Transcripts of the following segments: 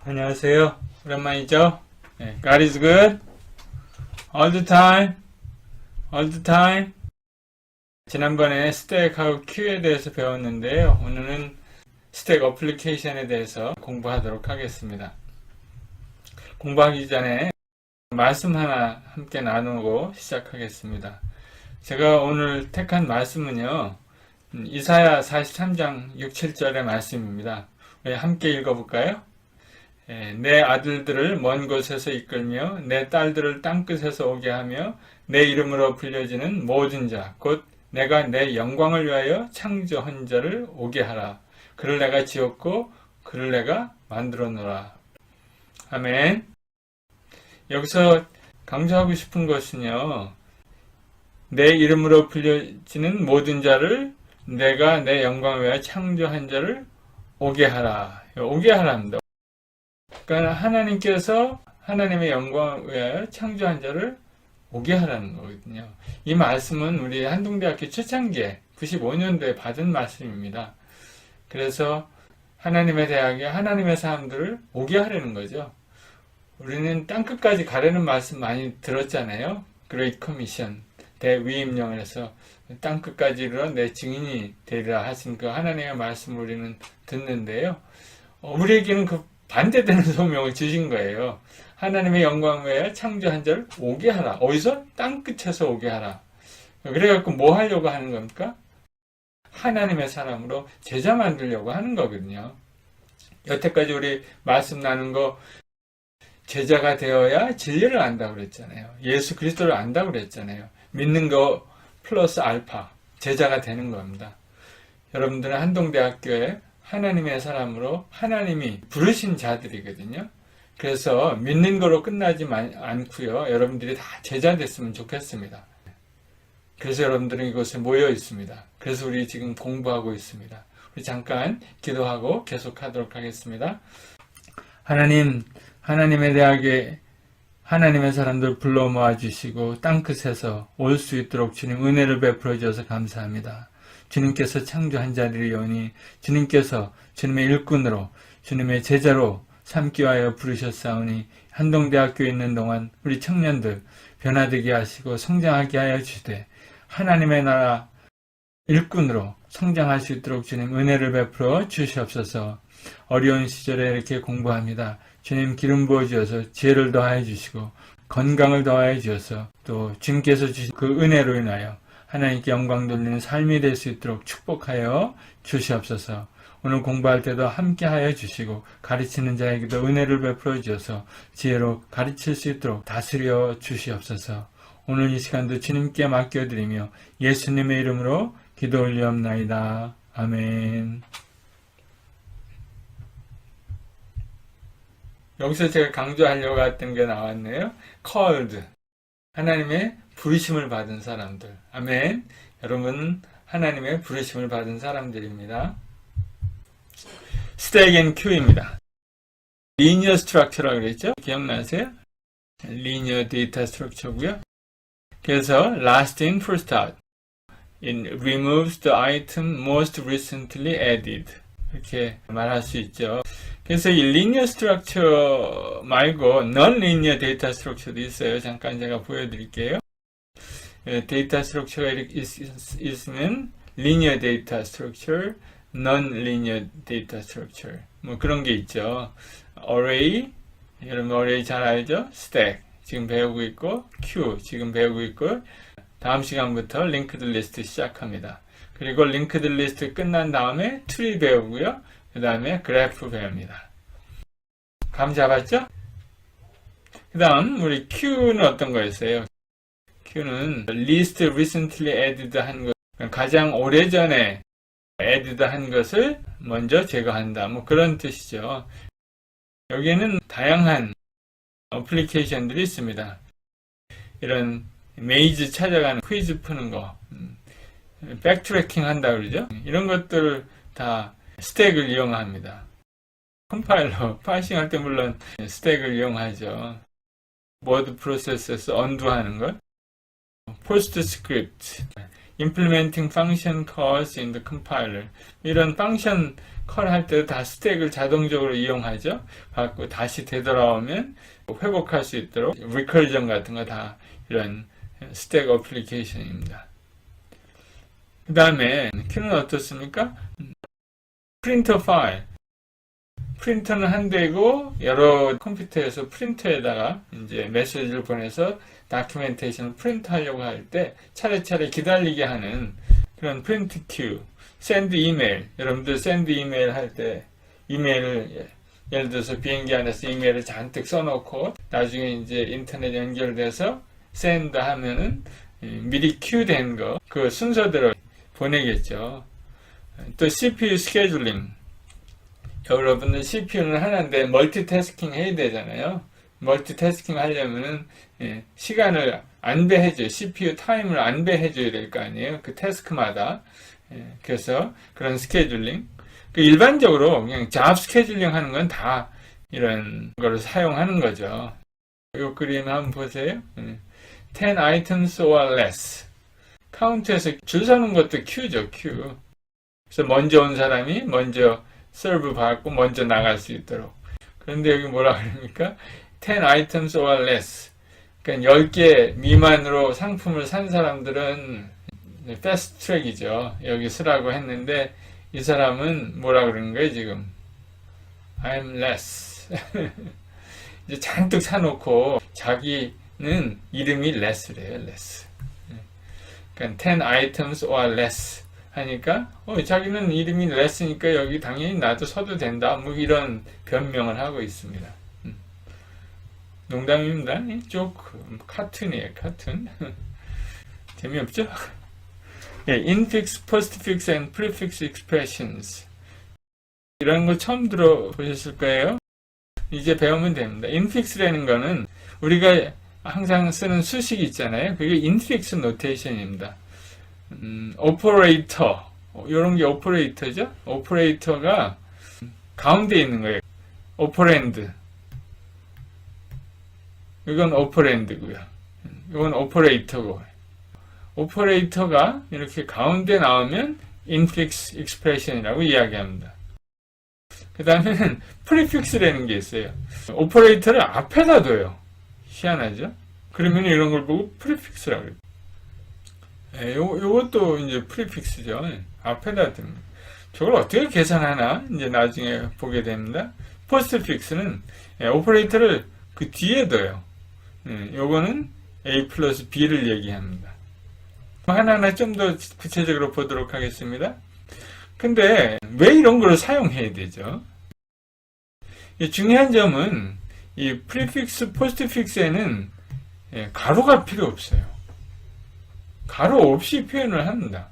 안녕하세요. 오랜만이죠? 네, God is good all the time. all the time. 지난번에 스택하고 큐에 대해서 배웠는데요. 오늘은 스택 어플리케이션에 대해서 공부하도록 하겠습니다. 공부하기 전에 말씀 하나 함께 나누고 시작하겠습니다. 제가 오늘 택한 말씀은요, 이사야 43장 6, 7절의 말씀입니다. 함께 읽어볼까요? 내 아들들을 먼 곳에서 이끌며 내 딸들을 땅끝에서 오게 하며 내 이름으로 불려지는 모든 자 곧 내가 내 영광을 위하여 창조한 자를 오게 하라. 그를 내가 지었고 그를 내가 만들어 놓으라. 아멘. 여기서 강조하고 싶은 것은요, 내 이름으로 불려지는 모든 자를 내가 내 영광을 위하여 창조한 자를 오게 하라. 오게 하랍니다. 그러니까 하나님께서 하나님의 영광을 위하여 창조한 자를 오게 하라는 거거든요. 이 말씀은 우리 한동대학교 초창기에 95년도에 받은 말씀입니다. 그래서 하나님의 대학에 하나님의 사람들을 오게 하려는 거죠. 우리는 땅끝까지 가려는 말씀 많이 들었잖아요. 그레이트 커미션, 대위임령을 해서 땅끝까지 이르러 내 증인이 되리라 하신 그 하나님의 말씀을 우리는 듣는데요. 우리에게는 그 반대되는 소명을 주신 거예요. 하나님의 영광 외에 창조한 자를 오게 하라. 어디서? 땅끝에서 오게 하라. 그래갖고 뭐 하려고 하는 겁니까? 하나님의 사람으로 제자 만들려고 하는 거거든요. 여태까지 우리 말씀 나눈 거 제자가 되어야 진리를 안다고 그랬잖아요. 예수 그리스도를 안다고 그랬잖아요. 믿는 거 플러스 알파, 제자가 되는 겁니다. 여러분들은 한동대학교에 하나님의 사람으로 하나님이 부르신 자들이거든요. 그래서 믿는 거로 끝나지 않고요. 여러분들이 다 제자 됐으면 좋겠습니다. 그래서 여러분들은 이곳에 모여 있습니다. 그래서 우리 지금 공부하고 있습니다. 우리 잠깐 기도하고 계속하도록 하겠습니다. 하나님, 하나님의 대학에 하나님의 사람들 불러 모아주시고 땅끝에서 올 수 있도록 주님 은혜를 베풀어 주셔서 감사합니다. 주님께서 창조한 자들이오니 주님께서 주님의 일꾼으로 주님의 제자로 삼기 위하여 부르셨사오니 한동대학교에 있는 동안 우리 청년들 변화되게 하시고 성장하게 하여 주시되 하나님의 나라 일꾼으로 성장할 수 있도록 주님 은혜를 베풀어 주시옵소서. 어려운 시절에 이렇게 공부합니다. 주님 기름 부어 주셔서 지혜를 더하여 주시고 건강을 더하여 주셔서 또 주님께서 주신 그 은혜로 인하여 하나님께 영광 돌리는 삶이 될 수 있도록 축복하여 주시옵소서. 오늘 공부할 때도 함께 하여 주시고 가르치는 자에게도 은혜를 베풀어 주셔서 지혜로 가르칠 수 있도록 다스려 주시옵소서. 오늘 이 시간도 주님께 맡겨드리며 예수님의 이름으로 기도 올리옵나이다. 아멘. 여기서 제가 강조하려고 했던 게 나왔네요. called. 하나님의 부르심을 받은 사람들. 아멘. 여러분 하나님의 부르심을 받은 사람들입니다. 스택 앤 큐입니다. 리니어 스트럭처라고 그랬죠? 기억나세요? 리니어 데이터 스트럭처고요. 그래서 last in first out. It removes the item most recently added. 이렇게 말할 수 있죠. 그래서 이 리니어 스트럭처 말고 non-linear 데이터 스트럭처도 있어요. 잠깐 제가 보여드릴게요. 데이터 스트럭처가 이렇게 있으면 linear data structure, non-linear data structure 뭐 그런 게 있죠. array, 여러분 array 잘 알죠? stack 지금 배우고 있고, queue 지금 배우고 있고, 다음 시간부터 linked list 시작합니다. 그리고 linked list 끝난 다음에 tree 배우고요. 그 다음에 그래프 배웁니다. 감 잡았죠? 그 다음 우리 queue는 어떤 거였어요? queue는 least recently added 한 것, 가장 오래전에 added 한 것을 먼저 제거한다. 뭐 그런 뜻이죠. 여기에는 다양한 어플리케이션들이 있습니다. 이런 메이즈 찾아가는 퀴즈 푸는 거, 백트래킹 한다 그러죠. 이런 것들 다 스택을 이용합니다. 컴파일러, 파싱 할 때 물론 스택을 이용하죠. 워드 프로세스에서 언두 하는 것. PostScript, implementing function calls in the compiler. 이런 펑션 컬 할 때 다 스택을 자동적으로 이용하죠. 갖고 다시 되돌아오면 회복할 수 있도록 리커전 같은 거 다 이런 스택 어플리케이션입니다. 그 다음에 Q는 어떻습니까? 프린터 파일. 프린터는 한 대고 여러 컴퓨터에서 프린터에다가 이제 메시지를 보내서 다큐멘테이션을 프린트하려고 할 때 차례차례 기다리게 하는 그런 프린트 큐. 샌드 이메일. 여러분들 샌드 이메일 할 때 이메일을 예를 들어서 비행기 안에서 이메일을 잔뜩 써놓고 나중에 이제 인터넷 연결돼서 샌드 하면은 미리 큐된 거 그 순서대로 보내겠죠. 또 CPU 스케줄링. 여러분들 CPU는 하나인데 멀티태스킹 해야 되잖아요. 멀티태스킹 하려면은 시간을 안배해줘요. CPU 타임을 안배해줘야 될 거 아니에요. 그 태스크마다. 그래서 그런 스케줄링. 일반적으로 그냥 잡 스케줄링 하는 건 다 이런 거를 사용하는 거죠. 이 그림 한번 보세요. 10 items or less. 카운트에서 줄 서는 것도 큐죠, 큐. 그래서 먼저 온 사람이 먼저 서브 받고 먼저 나갈 수 있도록. 그런데 여기 뭐라 그럽니까? 10 items or less. 그러니까 10개 미만으로 상품을 산 사람들은 패스트 트랙이죠. 여기 쓰라고 했는데 이 사람은 뭐라 그러는 거예요, 지금? I'm less. 이제 잔뜩 사놓고 자기는 이름이 less래요, less. 그러니까 10 items or less 하니까 자기는 이름이 less니까 여기 당연히 나도 서도 된다. 뭐 이런 변명을 하고 있습니다. 농담입니다. 조크, 카툰이에요, 카툰. 재미없죠? infix, postfix, and prefix expressions. 이런 거 처음 들어보셨을 거예요. 이제 배우면 됩니다. infix라는 거는 우리가 항상 쓰는 수식이 있잖아요. 그게 infix 노테이션입니다. 오퍼레이터, 이런 게 오퍼레이터죠. 오퍼레이터가 가운데 있는 거예요. 오퍼랜드. 이건 오퍼랜드고요. 이건 오퍼레이터고. 오퍼레이터가 이렇게 가운데 나오면 infix expression이라고 이야기합니다. 그 다음에는 prefix라는 게 있어요. 오퍼레이터를 앞에다 둬요. 희한하죠? 그러면 이런 걸 보고 prefix라고 그래요. 요것도 이제 prefix죠. 앞에다 두는 거. 저걸 어떻게 계산하나? 이제 나중에 보게 됩니다. postfix는 오퍼레이터를 그 뒤에 둬요. 요거는 A 플러스 B를 얘기합니다. 하나하나 좀 더 구체적으로 보도록 하겠습니다. 근데 왜 이런 걸 사용해야 되죠? 중요한 점은 이 프리픽스, 포스트픽스에는 가로가 필요 없어요. 가로 없이 표현을 합니다.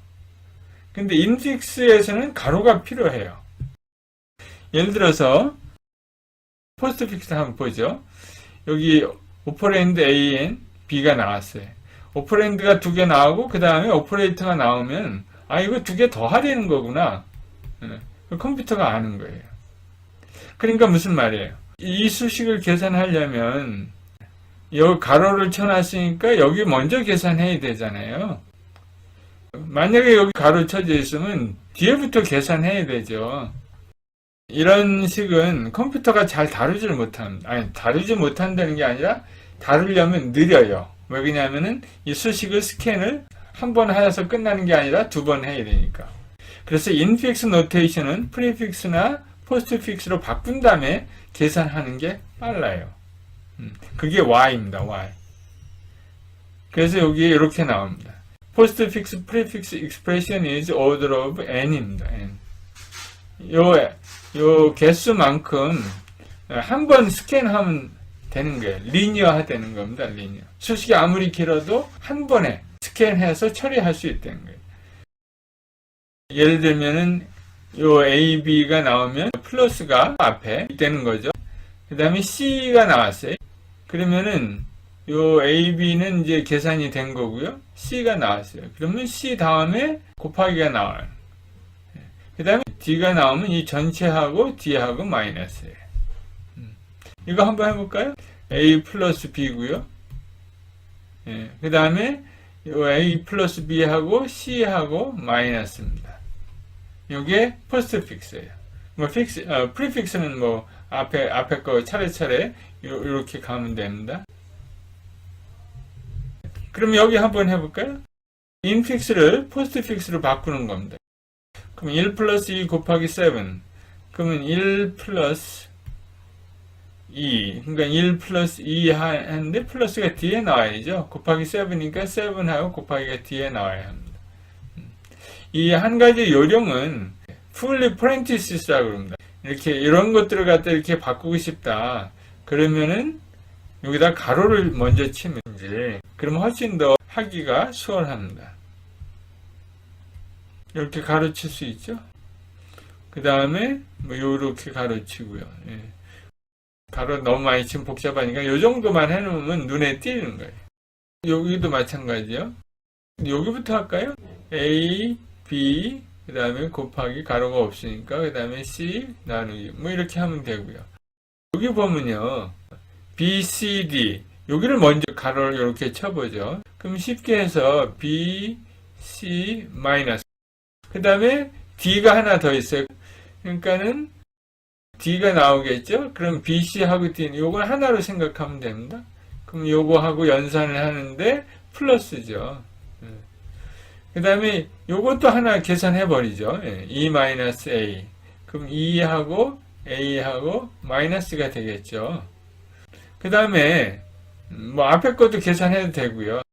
근데 인픽스에서는 가로가 필요해요. 예를 들어서 포스트픽스 한번 보죠. 여기 오퍼랜드 AN, B가 나왔어요. 오퍼랜드가 2개 나오고 그 다음에 오퍼레이터가 나오면 이거 2개 더 하려는 거구나. 컴퓨터가 아는 거예요. 그러니까 무슨 말이에요? 이 수식을 계산하려면 여기 가로를 쳐놨으니까 여기 먼저 계산해야 되잖아요. 만약에 여기 가로 쳐져 있으면 뒤에부터 계산해야 되죠. 이런 식은 컴퓨터가 잘 다루질 못합니다. 아니, 다루지 못한다는 게 아니라 다루려면 느려요. 왜 그러냐면은 이 수식을 스캔을 한 번 해서 끝나는 게 아니라 2번 해야 되니까. 그래서 infix 노테이션은 프리픽스나 포스트픽스로 바꾼 다음에 계산하는 게 빨라요. 그게 Y입니다. Y. 그래서 여기에 이렇게 나옵니다. postfix, prefix expression is order of n입니다. n. 요 개수만큼 한 번 스캔하면 되는 거예요. 리니어화 되는 겁니다. 리니어. 수식이 아무리 길어도 한 번에 스캔해서 처리할 수 있다는 거예요. 예를 들면은 요 A, B가 나오면 플러스가 앞에 되는 거죠. 그 다음에 C가 나왔어요. 그러면은 요 A, B는 이제 계산이 된 거고요. C가 나왔어요. 그러면 C 다음에 곱하기가 나와요. 그 다음에 D가 나오면 이 전체하고 D하고 마이너스예요. 이거 한번 해볼까요? A 플러스 B고요. 그 다음에 요 A 플러스 B하고 C하고 마이너스입니다. 요게 포스트픽스예요. 뭐 프리픽스는 뭐 앞에 거 차례차례 이렇게 가면 됩니다. 그럼 여기 한번 해볼까요? 인픽스를 포스트픽스로 바꾸는 겁니다. 그럼 1 플러스 2 곱하기 7. 그러면 1 플러스 2. 그러니까 1 플러스 2 하는데 플러스가 뒤에 나와야죠. 곱하기 7이니까 7하고 곱하기가 뒤에 나와야 합니다. 이 한 가지 요령은 fully parenthesis라고 합니다. 이렇게 이런 것들을 갖다 이렇게 바꾸고 싶다. 그러면은 여기다 가로를 먼저 치면 이제 그러면 훨씬 더 하기가 수월합니다. 이렇게 가로칠 수 있죠. 그 다음에 뭐 요렇게 가로치고요. 예. 가로 너무 많이 치면 복잡하니까 요 정도만 해놓으면 눈에 띄는 거예요. 여기도 마찬가지요. 여기부터 할까요? A, B, 그 다음에 곱하기 가로가 없으니까 그 다음에 C 나누기 뭐 이렇게 하면 되고요. 여기 보면요. B, C, D 여기를 먼저 가로를 이렇게 쳐보죠. 그럼 쉽게 해서 B, C, 마이너스 그 다음에 D가 하나 더 있어요. 그러니까는 D가 나오겠죠? 그럼 B, C하고 D는 요걸 하나로 생각하면 됩니다. 그럼 요거하고 연산을 하는데 플러스죠. 그 다음에 요것도 하나 계산해버리죠. 2-A. 그럼 2하고 A하고 마이너스가 되겠죠. 그 다음에 뭐 앞에 것도 계산해도 되고요.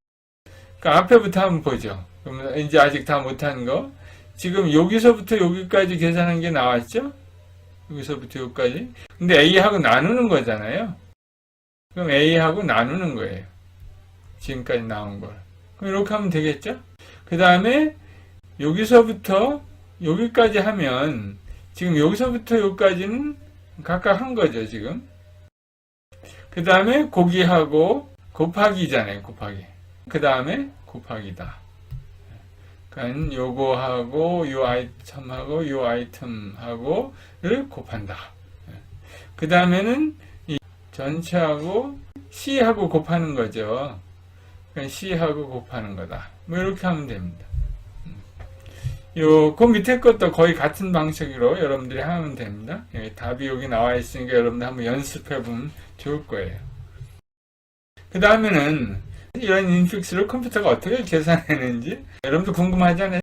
그러니까 앞에부터 한번 보죠. 그럼 이제 아직 다 못한 거. 지금 여기서부터 여기까지 계산한 게 나왔죠? 여기서부터 여기까지. 근데 A하고 나누는 거잖아요. 그럼 A하고 나누는 거예요. 지금까지 나온 걸. 그럼 이렇게 하면 되겠죠? 그 다음에 여기서부터 여기까지 하면 지금 여기서부터 여기까지는 각각 한 거죠, 지금. 그 다음에 고기하고 곱하기잖아요, 곱하기. 그 다음에 곱하기다. 그러니까 요거하고 요 아이템하고 요 아이템하고를 곱한다. 그 다음에는 이 전체하고 C하고 곱하는 거죠. 그러니까 C하고 곱하는 거다. 뭐 이렇게 하면 됩니다. 그 밑에 것도 거의 같은 방식으로 여러분들이 하면 됩니다. 답이 여기 나와 있으니까 여러분들 한번 연습해 보면 좋을 거예요. 그 다음에는 이런 인픽스를 컴퓨터가 어떻게 계산했는지 여러분들 궁금하잖아요.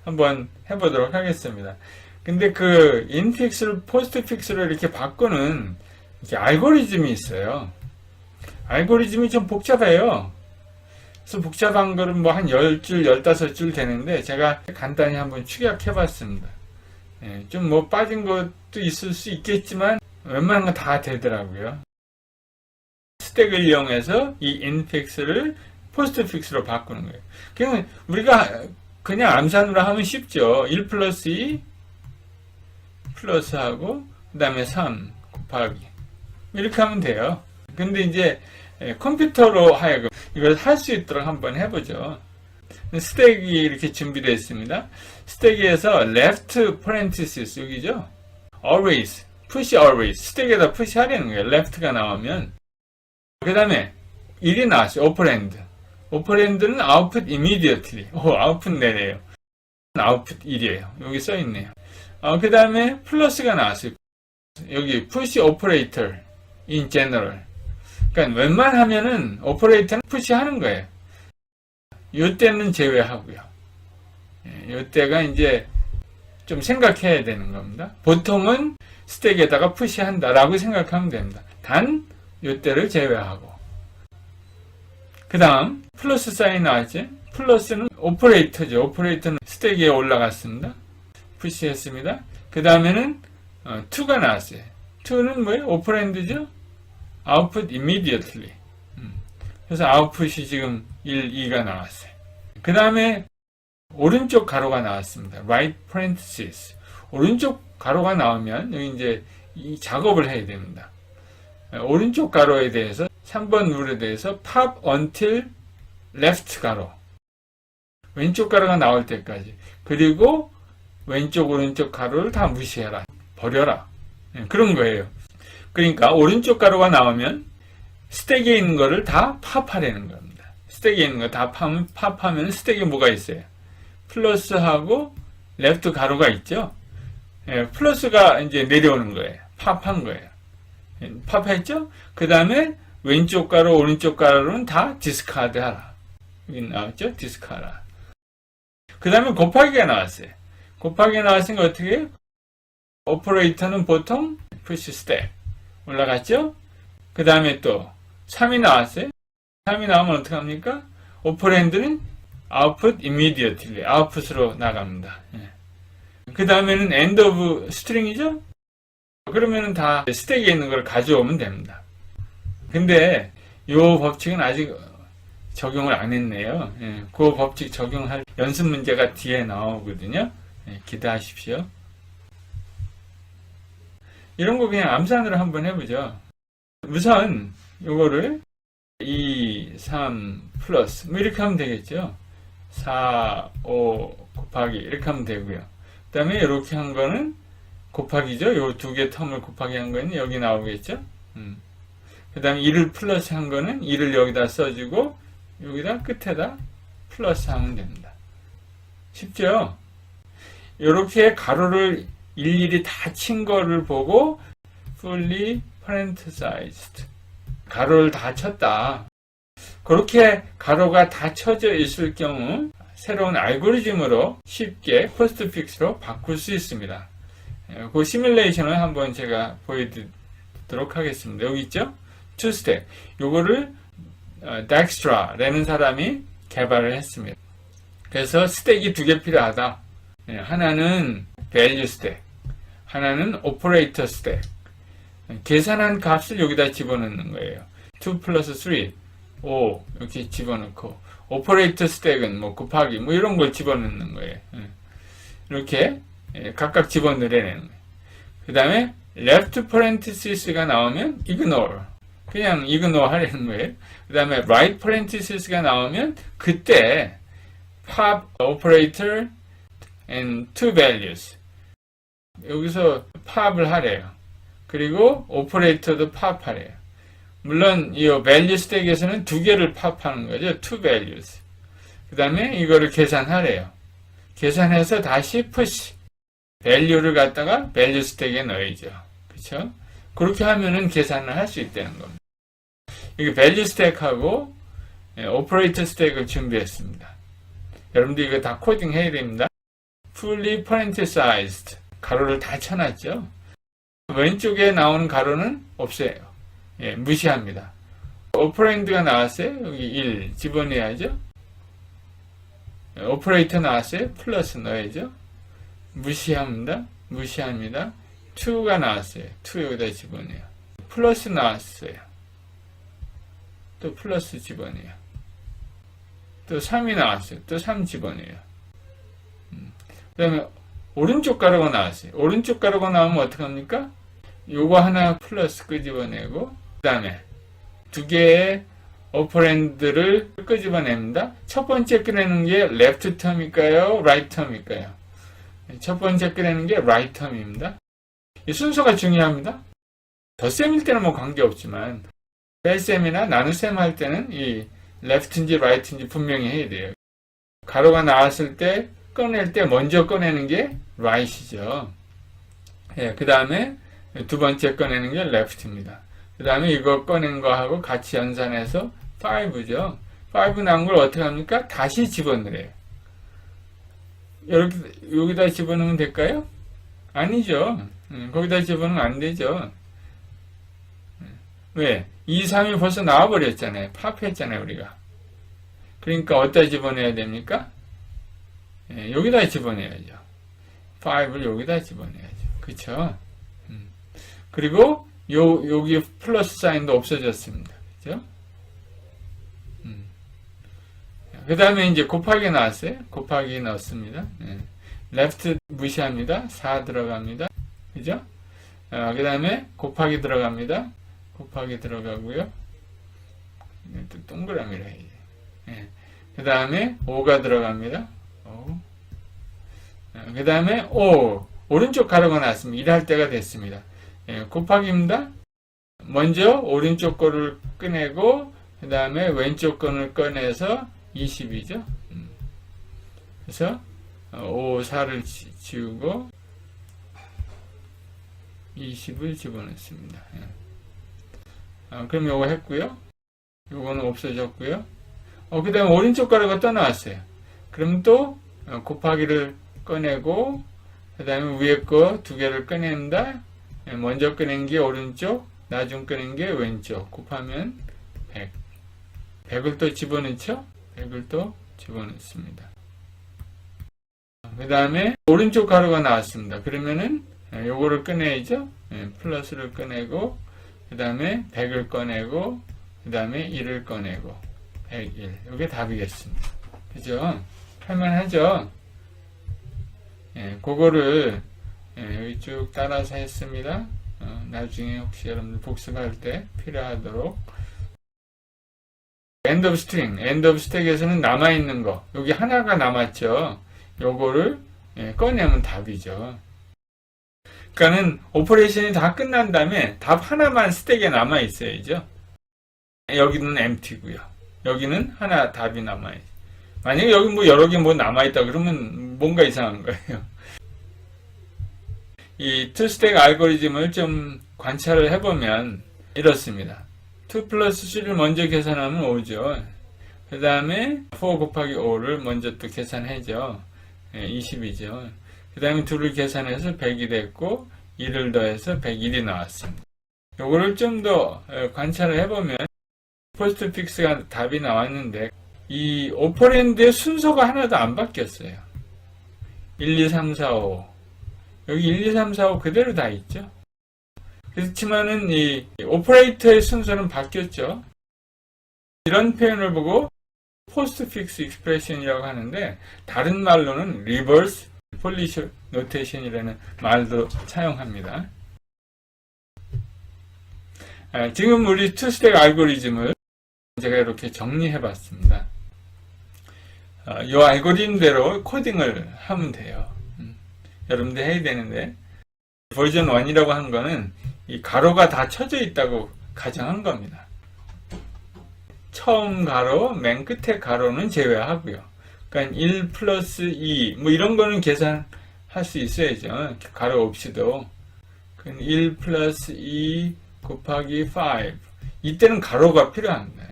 한번 해보도록 하겠습니다. 근데 그 인픽스를 포스트픽스로 이렇게 바꾸는 이렇게 알고리즘이 있어요. 알고리즘이 좀 복잡해요. 그래서 복잡한 거는 뭐 한 10줄, 15줄 되는데 제가 간단히 한번 축약해 봤습니다. 좀 뭐 빠진 것도 있을 수 있겠지만 웬만한 건 다 되더라고요. 스택을 이용해서 이 인픽스를 포스트픽스로 바꾸는 거예요. 그냥 우리가 그냥 암산으로 하면 쉽죠. 1 플러스 2 플러스하고 그 다음에 3 곱하기 이렇게 하면 돼요. 근데 이제 컴퓨터로 하여금 이걸 할 수 있도록 한번 해보죠. 스택이 이렇게 준비되어 있습니다. 스택에서 left parenthesis 여기죠. always, push always 스택에다 push 하려는 거예요. left가 나오면 그 다음에 1이 나왔어요. operand. operand는 output immediately. output 내래요. output 1이에요. 여기 써있네요. 그 다음에 플러스가 나왔어요. 여기 push operator in general. 그러니까 웬만하면은 오퍼레이터는 푸시하는 거예요. 요때는 제외하고요. 요때가 이제 좀 생각해야 되는 겁니다. 보통은 스택에다가 푸시한다라고 생각하면 됩니다. 단 요때를 제외하고. 그 다음 플러스 사인 나왔지? 플러스는 오퍼레이터죠. 오퍼레이터는 스택 위에 올라갔습니다. 푸시했습니다. 그 다음에는 2가 나왔어요. 2는 뭐예요? 오퍼랜드죠? output immediately. 그래서 output이 지금 1, 2가 나왔어요. 그 다음에 오른쪽 가로가 나왔습니다. right parenthesis. 오른쪽 가로가 나오면 여기 이제 이 작업을 해야 됩니다. 오른쪽 가로에 대해서 3번 룰에 대해서 pop until left 가로. 왼쪽 가로가 나올 때까지. 그리고 왼쪽 오른쪽 가로를 다 무시해라. 버려라. 그런 거예요. 그러니까 오른쪽 가로가 나오면 스택에 있는 거를 다 팝하려는 겁니다. 스택에 있는 거 다 팝하면 스택에 뭐가 있어요? 플러스하고 레프트 가로가 있죠? 예, 플러스가 이제 내려오는 거예요. 팝한 거예요. 팝했죠? 그 다음에 왼쪽 가로, 오른쪽 가로는 다 디스카드 하라. 여기 나왔죠? 디스카드. 그 다음에 곱하기가 나왔어요. 곱하기가 나왔으니까 어떻게 해요? 오퍼레이터는 보통 푸시 스텝 올라갔죠? 그 다음에 또 3이 나왔어요. 3이 나오면 어떻게 합니까? 오퍼랜드는 output immediately, 아웃풋으로 나갑니다. 예. 그 다음에는 end of string이죠? 그러면은 다 스택에 있는 걸 가져오면 됩니다. 근데 이 법칙은 아직 적용을 안 했네요. 예. 그 법칙 적용할 연습 문제가 뒤에 나오거든요. 예, 기대하십시오. 이런 거 그냥 암산으로 한번 해보죠. 우선 요거를 2, 3 플러스 뭐 이렇게 하면 되겠죠. 4, 5 곱하기 이렇게 하면 되고요. 그 다음에 이렇게 한 거는 곱하기죠. 요 두 개 텀을 곱하기 한 거는 여기 나오겠죠. 그 다음에 1을 플러스 한 거는 1을 여기다 써주고 여기다 끝에다 플러스 하면 됩니다. 쉽죠? 이렇게 가로를 일일이 다 친 거를 보고 fully parenthesized 가로를 다 쳤다. 그렇게 가로가 다 쳐져 있을 경우 새로운 알고리즘으로 쉽게 포스트픽스로 바꿀 수 있습니다. 그 시뮬레이션을 한번 제가 보여드리도록 하겠습니다. 여기 있죠? 투스텝. 요거를 덱스트라라는 사람이 개발을 했습니다. 그래서 스택이 두 개 필요하다. 하나는 밸류 스택, 하나는 오퍼레이터 스택. 계산한 값을 여기다 집어넣는 거예요. 2 플러스 3, 5 이렇게 집어넣고 오퍼레이터 스택은 뭐 곱하기 뭐 이런 걸 집어넣는 거예요. 이렇게 각각 집어넣으려는 거예요. 그 다음에 left parentheses가 나오면 ignore 그냥 ignore 하려는 거예요. 그 다음에 right parentheses가 나오면 그때 pop operator and two values 여기서 pop을 하래요. 그리고 오퍼레이터도 팝하래요. 물론 이 value 스택에서는 두 개를 팝하는 거죠. two values. 그 다음에 이거를 계산하래요. 계산해서 다시 push value를 갖다가 value 스택에 넣어야죠. 그렇죠? 그렇게 하면은 계산을 할 수 있다는 겁니다. 여기 value 스택하고 operator 스택을 준비했습니다. 여러분들 이거 다 코딩 해야 됩니다. fully parenthesized 가로를 다 쳐놨죠. 왼쪽에 나오는 가로는 없어요. 예, 무시합니다. 오퍼랜드가 나왔어요. 여기 1 집어넣어야죠. 오퍼레이터 나왔어요. 플러스 넣어야죠. 무시합니다. 무시합니다. 2가 나왔어요. 2 여기다 집어넣어요. 플러스 나왔어요. 또 플러스 집어넣어요. 또 3이 나왔어요. 또 3 집어넣어요. 그 다음에 오른쪽 가로가 나왔어요. 오른쪽 가로가 나오면 어떡합니까? 요거 하나 플러스 끄집어내고 그 다음에 두 개의 오퍼랜드를 끄집어냅니다. 첫 번째 꺼내는 게 left term일까요? right term일까요? 첫 번째 꺼내는 게 right term입니다. 이 순서가 중요합니다. 덧셈일 때는 뭐 관계없지만 뺄셈이나 나눗셈 할 때는 이 left인지 right인지 분명히 해야 돼요. 가로가 나왔을 때 꺼낼 때 먼저 꺼내는 게 right이죠. 예, 그 다음에 두 번째 꺼내는 게 left입니다. 그 다음에 이거 꺼낸 거하고 같이 연산해서 5죠. 5 나온 걸 어떻게 합니까? 다시 집어넣어요. 이렇게 여기다 집어넣으면 될까요? 아니죠. 거기다 집어넣으면 안 되죠. 왜? 2, 3이 벌써 나와버렸잖아요. 팝했잖아요, 우리가. 그러니까 어디다 집어넣어야 됩니까? 예, 여기다 집어넣어야죠. 5를 여기다 집어넣어야죠. 그쵸? 그리고 여기 플러스 사인도 없어졌습니다. 그죠? 그 다음에 이제 곱하기 나왔어요. 곱하기 넣었습니다. 예. left 무시합니다. 4 들어갑니다. 그죠? 그 다음에 곱하기 들어갑니다. 곱하기 들어가고요. 또 동그라미를 해야지. 예. 그 다음에 5가 들어갑니다. 그 다음에 오른쪽 가로가 나왔습니다. 일할 때가 됐습니다. 예, 곱하기입니다. 먼저 오른쪽 거를 꺼내고 그 다음에 왼쪽 건을 꺼내서 20이죠. 그래서 5, 4를 지우고 20을 집어넣습니다. 그럼 요거 했고요. 요거는 없어졌고요. 그 다음에 오른쪽 가루가 또 나왔어요. 그럼 또 곱하기를 꺼내고 그 다음에 위에 거 두 개를 꺼낸다. 먼저 꺼낸 게 오른쪽, 나중 꺼낸 게 왼쪽. 곱하면 100. 100을 또 집어넣죠? 100을 또 집어넣습니다. 그 다음에 오른쪽 가루가 나왔습니다. 그러면은 요거를 꺼내야죠. 플러스를 꺼내고 그 다음에 100을 꺼내고 그 다음에 1을 꺼내고 101. 이게 답이겠습니다. 그죠? 할만하죠? 그거를 여기 쭉 따라서 했습니다. 나중에 혹시 여러분들 복습할 때 필요하도록. end of string, end of stack에서는 남아있는 거, 여기 하나가 남았죠. 요거를 꺼내면 답이죠. 그러니까는 오퍼레이션이 다 끝난 다음에 답 하나만 스택에 남아 있어야죠. 여기는 empty고요. 여기는 하나 답이 남아있어요. 만약에 여기 뭐 여러 개 뭐 남아있다 그러면 뭔가 이상한 거예요. 이 투스택 알고리즘을 좀 관찰을 해보면 이렇습니다. 2 플러스 3를 먼저 계산하면 5죠. 그 다음에 4 곱하기 5를 먼저 또 계산하죠. 20이죠. 그 다음에 2를 계산해서 100이 됐고 1을 더해서 101이 나왔습니다. 요거를 좀 더 관찰을 해보면 포스트 픽스가 답이 나왔는데 이 오퍼랜드의 순서가 하나도 안 바뀌었어요. 1, 2, 3, 4, 5 여기 1, 2, 3, 4, 5 그대로 다 있죠. 그렇지만은 이 오퍼레이터의 순서는 바뀌었죠. 이런 표현을 보고 포스트 픽스 익스프레션이라고 하는데 다른 말로는 리버스 폴리시 노테이션이라는 말도 사용합니다. 지금 우리 투스택 알고리즘을 제가 이렇게 정리해 봤습니다. 이 알고리즘대로 코딩을 하면 돼요. 여러분들 해야 되는데 버전 1이라고 하는 거는 이 가로가 다 쳐져 있다고 가정한 겁니다. 처음 가로, 맨 끝에 가로는 제외하고요. 그러니까 1 플러스 2, 뭐 이런 거는 계산할 수 있어야죠. 가로 없이도. 1 플러스 2 곱하기 5. 이때는 가로가 필요합니다.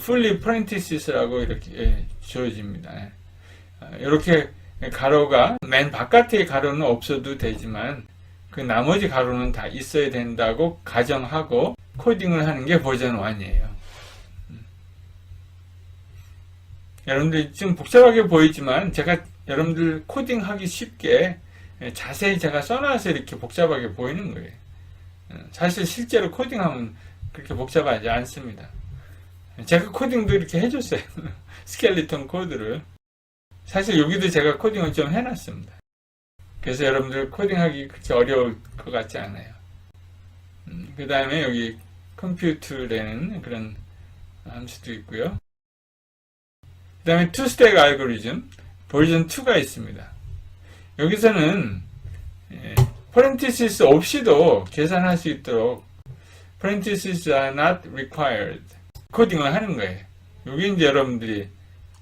fully parentheses라고 이렇게 주어집니다. 이렇게 가로가 맨 바깥의 가로는 없어도 되지만 그 나머지 가로는 다 있어야 된다고 가정하고 코딩을 하는 게 버전 1이에요. 여러분들 지금 복잡하게 보이지만 제가 여러분들 코딩하기 쉽게 자세히 제가 써놔서 이렇게 복잡하게 보이는 거예요. 사실 실제로 코딩하면 그렇게 복잡하지 않습니다. 제가 코딩도 이렇게 해줬어요. 스켈리톤 코드를. 사실 여기도 제가 코딩을 좀 해놨습니다. 그래서 여러분들 코딩하기 그렇게 어려울 것 같지 않아요. 그 다음에 여기 컴퓨트라는 그런 함수도 있고요. 그 다음에 투스택 알고리즘 버전 2가 있습니다. 여기서는 parentheses 없이도 계산할 수 있도록 parentheses are not required 코딩을 하는 거예요. 여기 이제 여러분들이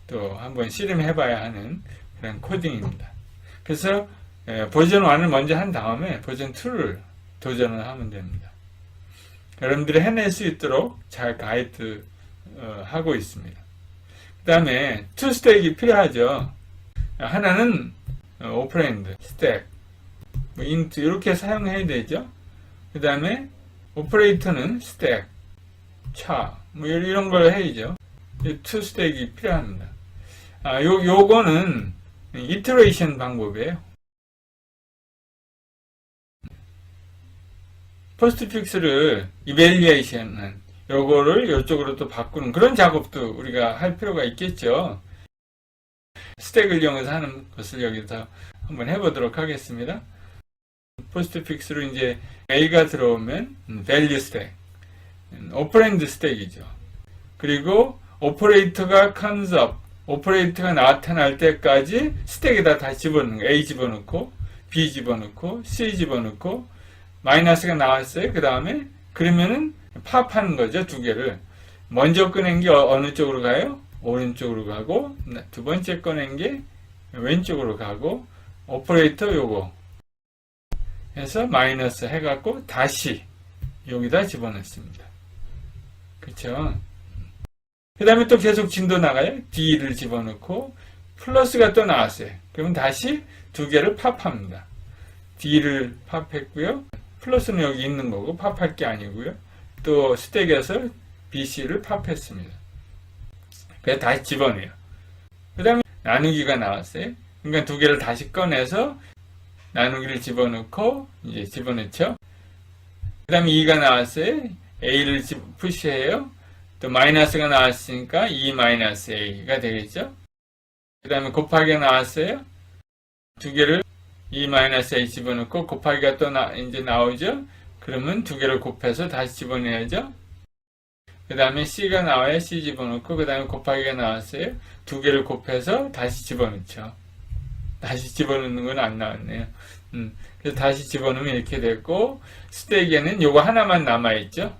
또 한번 실험해봐야 하는 그런 코딩입니다. 그래서 버전 1을 먼저 한 다음에 버전 2를 도전을 하면 됩니다. 여러분들이 해낼 수 있도록 잘 가이드 하고 있습니다. 그 다음에 투 스택이 필요하죠. 하나는 오퍼랜드, 스택, 인트 이렇게 사용해야 되죠. 그 다음에 오퍼레이터는 스택, 차, 뭐 이런 걸 해야죠. 투 스택이 필요합니다. 요거는 이터레이션 방법이에요. 포스트 픽스를 이밸리에이션한 요거를 이쪽으로 또 바꾸는 그런 작업도 우리가 할 필요가 있겠죠. 스택을 이용해서 하는 것을 여기서 한번 해보도록 하겠습니다. 포스트 픽스로 이제 A가 들어오면 value 스택, 오퍼랜드 스택이죠. 그리고 오퍼레이터가 comes up, 오퍼레이터가 나타날 때까지 스택에다 다 집어넣는 거예요. A 집어넣고 B 집어넣고 C 집어넣고 마이너스가 나왔어요. 그 다음에 그러면은 팝하는 거죠. 두 개를. 먼저 꺼낸 게 어느 쪽으로 가요? 오른쪽으로 가고, 두 번째 꺼낸 게 왼쪽으로 가고, 오퍼레이터 요거 해서 마이너스 해갖고 다시 여기다 집어넣습니다. 그쵸? 그 다음에 또 계속 진도 나가요. D를 집어넣고 플러스가 또 나왔어요. 그러면 다시 두 개를 팝합니다. D를 팝했고요. 플러스는 여기 있는 거고 팝할 게 아니고요. 또 스택에서 BC를 팝했습니다. 그래서 다시 집어넣어요. 그 다음에 나누기가 나왔어요. 그러니까 두 개를 다시 꺼내서 나누기를 집어넣고 이제 집어넣죠. 그 다음에 2가 나왔어요. A를 푸시해요. 또 마이너스가 나왔으니까 2-A가 되겠죠. 그 다음에 곱하기가 나왔어요. 두 개를 2-A 집어넣고 곱하기가 또 이제 나오죠. 그러면 두 개를 곱해서 다시 집어넣어야죠. 그 다음에 C가 나와요. C 집어넣고 그 다음에 곱하기가 나왔어요. 두 개를 곱해서 다시 집어넣죠. 다시 집어넣는 건 안 나왔네요. 그래서 다시 집어넣으면 이렇게 됐고 스택에는 요거 하나만 남아있죠.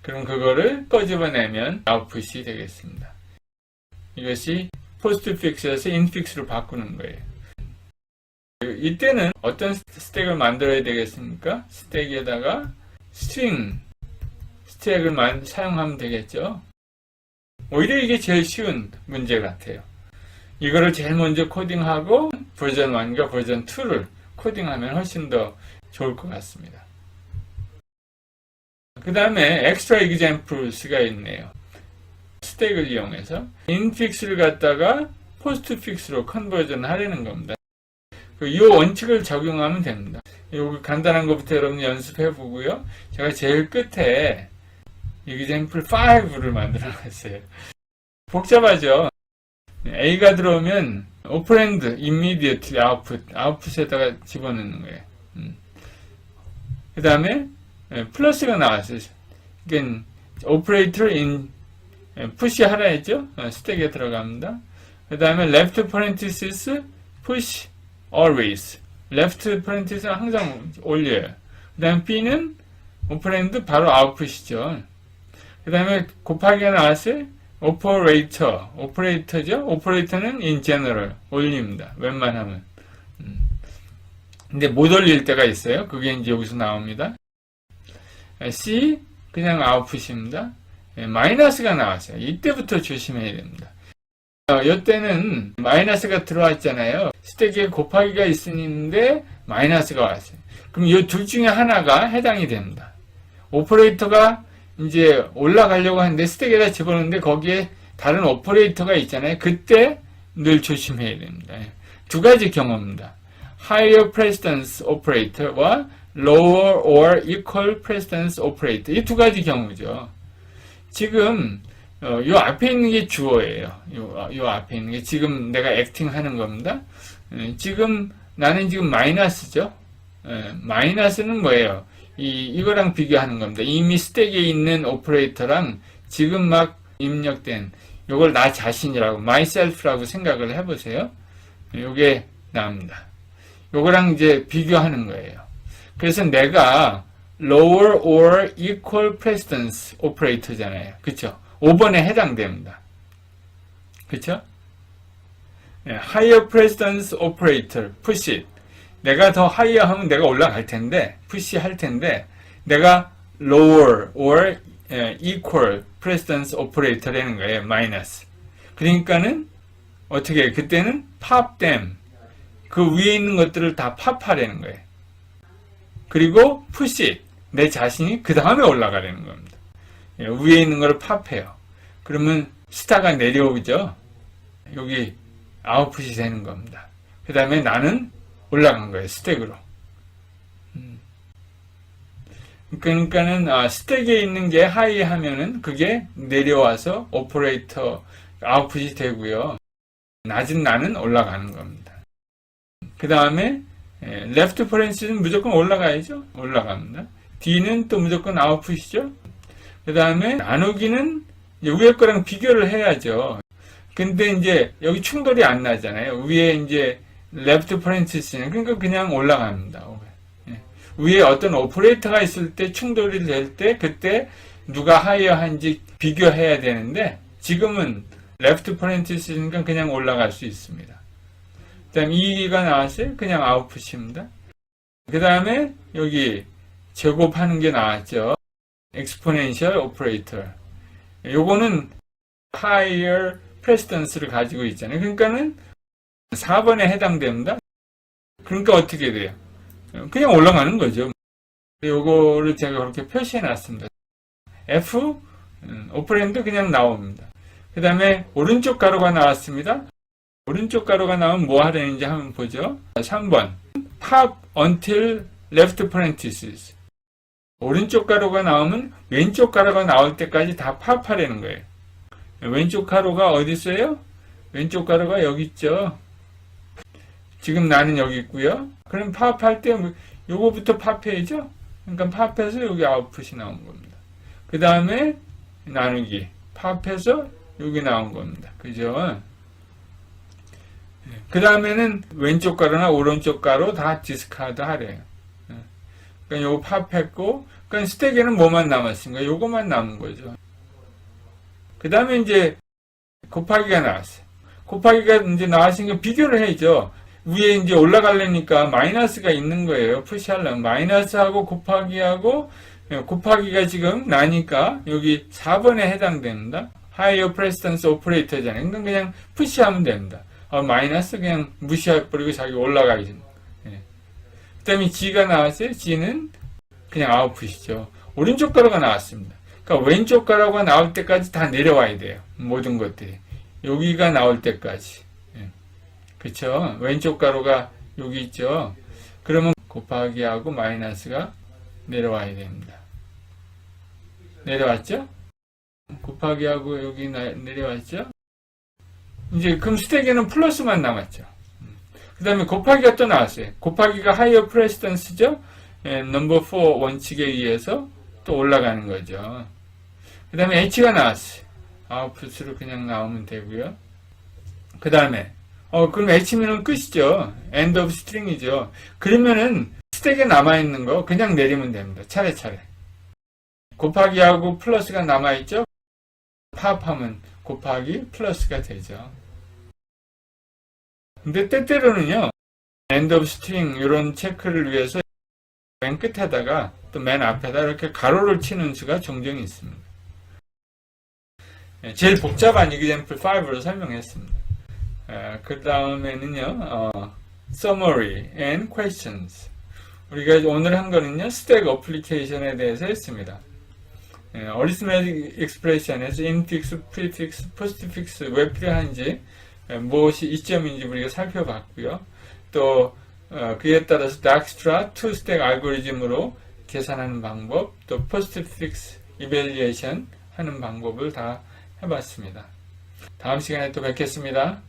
그럼 그거를 꺼집어내면 아웃풋이 되겠습니다. 이것이 포스트픽스에서 인픽스로 바꾸는 거예요. 이때는 어떤 스택을 만들어야 되겠습니까? 스택에다가 스트링 스택을 사용하면 되겠죠. 오히려 이게 제일 쉬운 문제 같아요. 이거를 제일 먼저 코딩하고 버전 1과 버전 2를 코딩하면 훨씬 더 좋을 것 같습니다. 그 다음에 extra examples가 있네요. 스택을 이용해서 인픽스를 갖다가 포스트픽스로 컨버전 하려는 겁니다. 이 원칙을 적용하면 됩니다. 여기 간단한 것부터 여러분 연습해 보고요. 제가 제일 끝에 example 5를 만들어 놨어요. 복잡하죠? A가 들어오면 operand immediate output에다가 집어넣는 거예요. 그 다음에 플러스가 나왔어요. 그러니까 operator in push 하라 했죠? 스택에 들어갑니다. 그 다음에 left parenthesis push always. left parenthesis는 항상 올려요. 그 다음에 B는 operand 바로 output이죠. 그 다음에 곱하기가 나왔어요. operator죠? operator는 in general 올립니다. 웬만하면. 근데 못 올릴 때가 있어요. 그게 이제 여기서 나옵니다. C 그냥 아웃풋입니다. 마이너스가 나왔어요. 이때부터 조심해야 됩니다. 이때는 마이너스가 들어왔잖아요. 스택에 곱하기가 있는데 마이너스가 왔어요. 그럼 이 둘 중에 하나가 해당이 됩니다. 오퍼레이터가 이제 올라가려고 하는데 스택에다 집어넣는데 거기에 다른 오퍼레이터가 있잖아요. 그때 늘 조심해야 됩니다. 두 가지 경우입니다. higher precedence operator와 lower or equal precedence operator. 이 두 가지 경우죠. 지금 요 앞에 있는 게 주어예요. 요 앞에 있는 게 지금 내가 액팅 하는 겁니다. 지금 나는 지금 마이너스죠. 마이너스는 뭐예요? 이거랑 비교하는 겁니다. 이미 스택에 있는 오퍼레이터랑 지금 막 입력된 요걸 나 자신이라고 myself라고 생각을 해보세요. 요게 나옵니다. 요거랑 이제 비교하는 거예요. 그래서 내가 lower or equal precedence operator잖아요. 그쵸? 5번에 해당됩니다. 그쵸? higher precedence operator, push it. 내가 더 higher 하면 내가 올라갈 텐데, push 할 텐데, 내가 lower or equal precedence operator라는 거예요. 마이너스. 그러니까는 어떻게 해요? 그때는 pop them. 그 위에 있는 것들을 다 팝하라는 거예요. 그리고 push it. 내 자신이 그 다음에 올라가려는 겁니다. 위에 있는 거를 팝해요. 그러면 스타가 내려오죠. 여기 아웃풋이 되는 겁니다. 그 다음에 나는 올라간 거예요. 스택으로. 그러니까는 스택에 있는 게 하이 하면은 그게 내려와서 오퍼레이터 아웃풋이 되고요. 낮은 나는 올라가는 겁니다. 그 다음에 레프트 퍼렌스는 무조건 올라가야죠. 올라갑니다. D는 또 무조건 아웃풋이죠. 그 다음에 나누기는 위에 거랑 비교를 해야죠. 근데 이제 여기 충돌이 안 나잖아요. 위에 이제 레프트 퍼렌티스는 그러니까 그냥 올라갑니다. 위에 어떤 오퍼레이터가 있을 때 충돌이 될 때 그때 누가 하이어한지 비교해야 되는데 지금은 레프트 parentheses니까 그냥 올라갈 수 있습니다. 그 다음 이가 나왔어요. 그냥 아웃풋입니다. 그 다음에 여기 제곱하는 게 나왔죠. exponential operator. 요거는 higher precedence를 가지고 있잖아요. 그러니까는 4번에 해당됩니다. 그러니까 어떻게 돼요? 그냥 올라가는 거죠. 요거를 제가 그렇게 표시해 놨습니다. F, 오퍼랜드 그냥 나옵니다. 그 다음에 오른쪽 가로가 나왔습니다. 오른쪽 가로가 나오면 뭐 하려는지 한번 보죠. 3번. pop until left parenthesis. 오른쪽 가로가 나오면 왼쪽 가로가 나올 때까지 다 pop 하려는 거예요. 왼쪽 가로가 어디 있어요? 왼쪽 가로가 여기 있죠. 지금 나는 여기 있고요. 그럼 pop 할 때 요거부터 pop 해야죠. 그러니까 pop 해서 여기 아웃풋이 나온 겁니다. 그 다음에 나누기. pop 해서 여기 나온 겁니다. 그죠? 그 다음에는 왼쪽 가로나 오른쪽 가로 다 디스카드 하래요. 그러니까 요거 팝했고, 그러니까 스택에는 뭐만 남았습니까? 요거만 남은 거죠. 그 다음에 이제 곱하기가 나왔어요. 곱하기가 이제 나왔으니까 비교를 해야죠. 위에 이제 올라가려니까 마이너스가 있는 거예요. 푸시하려면. 마이너스하고 곱하기하고, 곱하기가 지금 나니까 여기 4번에 해당됩니다. higher precedence operator잖아요. 그러니까 그냥 푸시하면 됩니다. 마이너스 그냥 무시해버리고 자기 올라가야지. 그 다음에 G가 나왔어요. G는 그냥 아웃풋이죠. 오른쪽 가로가 나왔습니다. 그러니까 왼쪽 가로가 나올 때까지 다 내려와야 돼요. 모든 것들이. 여기가 나올 때까지. 그쵸? 왼쪽 가로가 여기 있죠. 그러면 곱하기하고 마이너스가 내려와야 됩니다. 내려왔죠? 곱하기하고 여기 내려왔죠? 이제 그럼 스택에는 플러스만 남았죠. 그 다음에 곱하기가 또 나왔어요. 곱하기가 higher precedence죠. 넘버 4 원칙에 의해서 또 올라가는 거죠. 그 다음에 h가 나왔어요. 아웃풋으로 그냥 나오면 되고요. 그 다음에 그럼 h면은 끝이죠. end of string이죠. 그러면은 스택에 남아있는 거 그냥 내리면 됩니다. 차례차례. 곱하기하고 플러스가 남아있죠. 팝하면 곱하기 플러스가 되죠. 근데 때때로는요, end of string 이런 체크를 위해서 맨 끝에다가 또 맨 앞에다 이렇게 가로를 치는 수가 종종 있습니다. 제일 복잡한 example 5로 설명했습니다. 그 다음에는요, summary and questions. 우리가 오늘 한 거는요, stack application에 대해서 했습니다. arithmetic expression에서 infix, prefix, postfix 왜 필요한지, 무엇이 이점인지 우리가 살펴봤고요. 또 그에 따라서 Dijkstra two-stack 알고리즘으로 계산하는 방법, 또 postfix evaluation 하는 방법을 다 해봤습니다. 다음 시간에 또 뵙겠습니다.